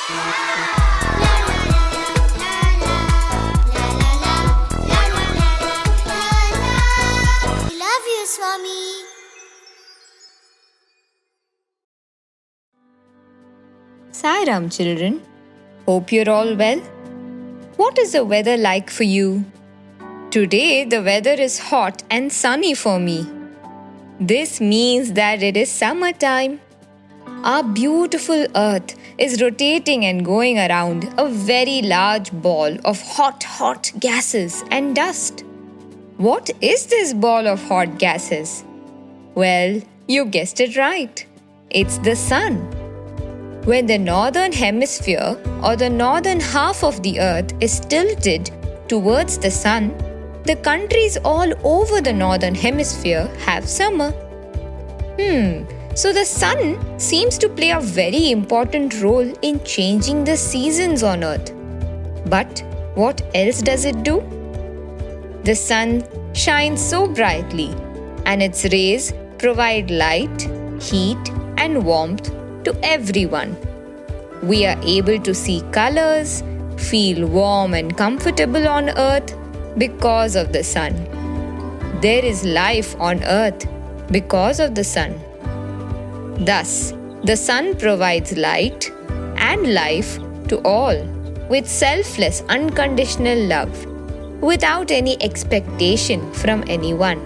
Love you, Swami. Sairam, children. Hope you're all well. What is the weather like for you? Today, the weather is hot and sunny for me. This means that it is summertime. Our beautiful earth is rotating and going around a very large ball of hot gases and dust. What is this ball of hot gases? Well, you guessed it right. It's the sun. When the northern hemisphere or the northern half of the earth is tilted towards the sun, the countries all over the northern hemisphere have summer. So the sun seems to play a very important role in changing the seasons on earth. But what else does it do? The sun shines so brightly, and its rays provide light, heat, and warmth to everyone. We are able to see colors, feel warm and comfortable on earth because of the sun. There is life on earth because of the sun. Thus, the sun provides light and life to all with selfless, unconditional love, without any expectation from anyone.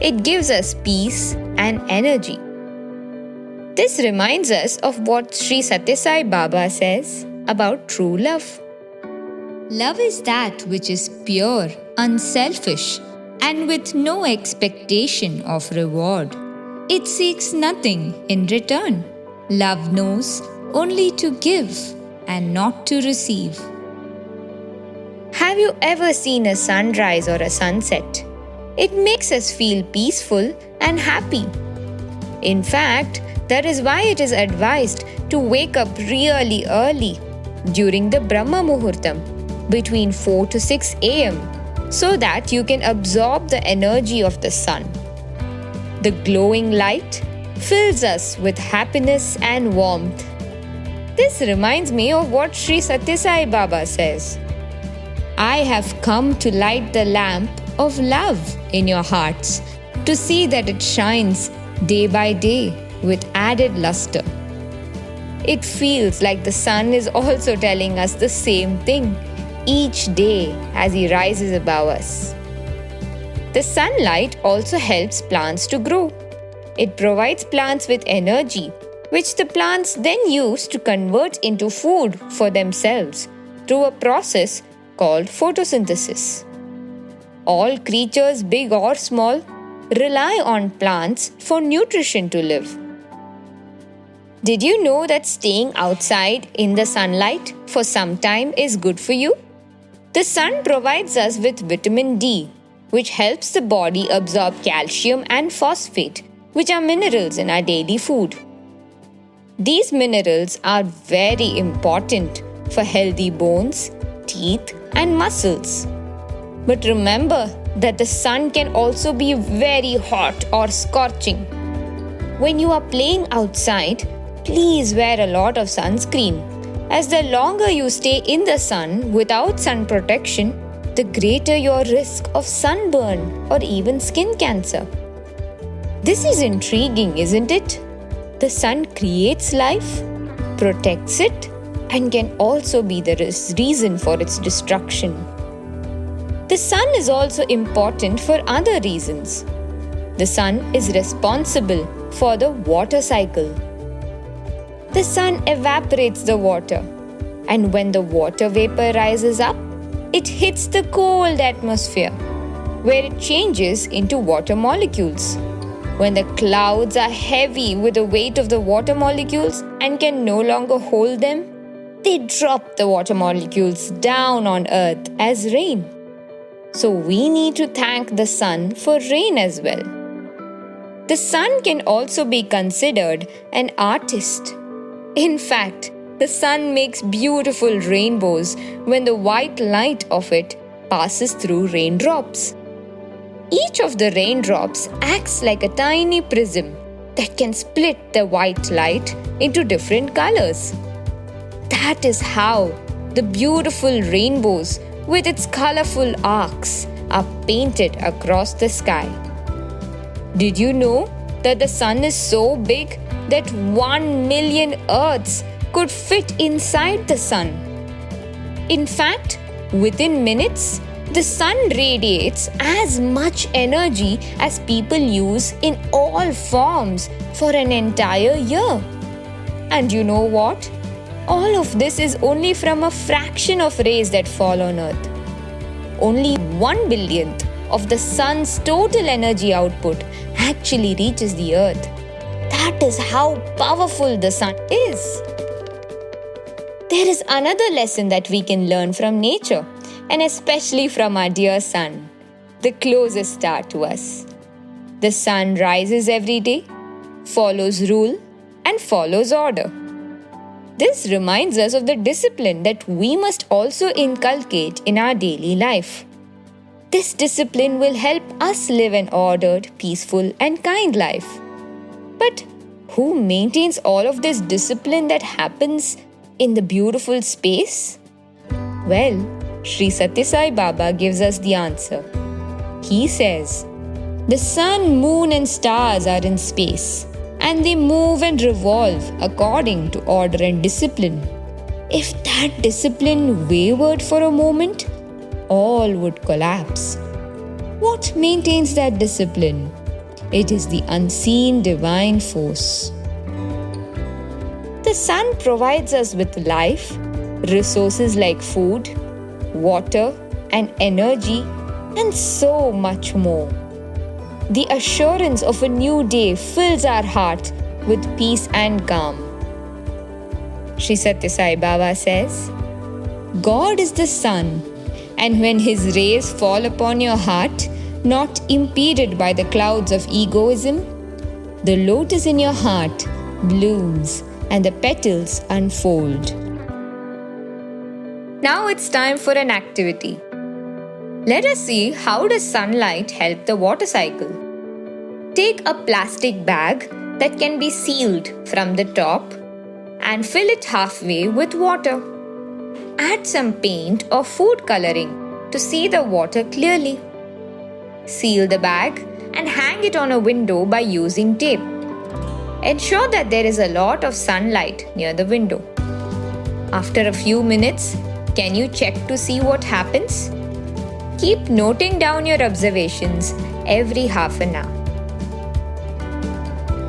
It gives us peace and energy. This reminds us of what Sri Sathya Sai Baba says about true love. Love is that which is pure, unselfish, and with no expectation of reward. It seeks nothing in return. Love knows only to give and not to receive. Have you ever seen a sunrise or a sunset? It makes us feel peaceful and happy. In fact, that is why it is advised to wake up really early during the Brahma Muhurtam between 4 to 6 am so that you can absorb the energy of the sun. The glowing light fills us with happiness and warmth. This reminds me of what Sri Sathya Sai Baba says. I have come to light the lamp of love in your hearts to see that it shines day by day with added luster. It feels like the sun is also telling us the same thing each day as he rises above us. The sunlight also helps plants to grow. It provides plants with energy, which the plants then use to convert into food for themselves through a process called photosynthesis. All creatures, big or small, rely on plants for nutrition to live. Did you know that staying outside in the sunlight for some time is good for you? The sun provides us with vitamin D, which helps the body absorb calcium and phosphate, which are minerals in our daily food. These minerals are very important for healthy bones, teeth, and muscles. But remember that the sun can also be very hot or scorching. When you are playing outside, please wear a lot of sunscreen, as the longer you stay in the sun without sun protection, the greater your risk of sunburn or even skin cancer. This is intriguing, isn't it? The sun creates life, protects it, and can also be the reason for its destruction. The sun is also important for other reasons. The sun is responsible for the water cycle. The sun evaporates the water, and when the water vapor rises up, it hits the cold atmosphere, where it changes into water molecules. When the clouds are heavy with the weight of the water molecules and can no longer hold them, they drop the water molecules down on earth as rain. So we need to thank the sun for rain as well. The sun can also be considered an artist. In fact, the sun makes beautiful rainbows when the white light of it passes through raindrops. Each of the raindrops acts like a tiny prism that can split the white light into different colors. that is how the beautiful rainbows with its colorful arcs are painted across the sky. Did you know that the sun is so big that 1 million Earths could fit inside the sun? In fact, within minutes, the sun radiates as much energy as people use in all forms for an entire year. And you know what? All of this is only from a fraction of rays that fall on Earth. Only 1 billionth of the sun's total energy output actually reaches the Earth. That is how powerful the sun is. There is another lesson that we can learn from nature, and especially from our dear sun, the closest star to us. The sun rises every day, follows rule, and follows order. This reminds us of the discipline that we must also inculcate in our daily life. This discipline will help us live an ordered, peaceful, and kind life. But who maintains all of this discipline that happens in the beautiful space? Well, Sri Sathya Sai Baba gives us the answer. He says, "The sun, moon, and stars are in space, and they move and revolve according to order and discipline. If that discipline wavered for a moment, all would collapse. What maintains that discipline? It is the unseen divine force." The sun provides us with life, resources like food, water, and energy, and so much more. The assurance of a new day fills our heart with peace and calm. Sri Sathya Sai Baba says, "God is the sun, and when His rays fall upon your heart, not impeded by the clouds of egoism, the lotus in your heart blooms and the petals unfold." Now it's time for an activity. Let us see how does sunlight help the water cycle. Take a plastic bag that can be sealed from the top and fill it halfway with water. Add some paint or food coloring to see the water clearly. Seal the bag and hang it on a window by using tape. Ensure that there is a lot of sunlight near the window. After a few minutes, can you check to see what happens? Keep noting down your observations every half an hour.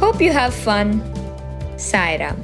Hope you have fun. Sai Ram.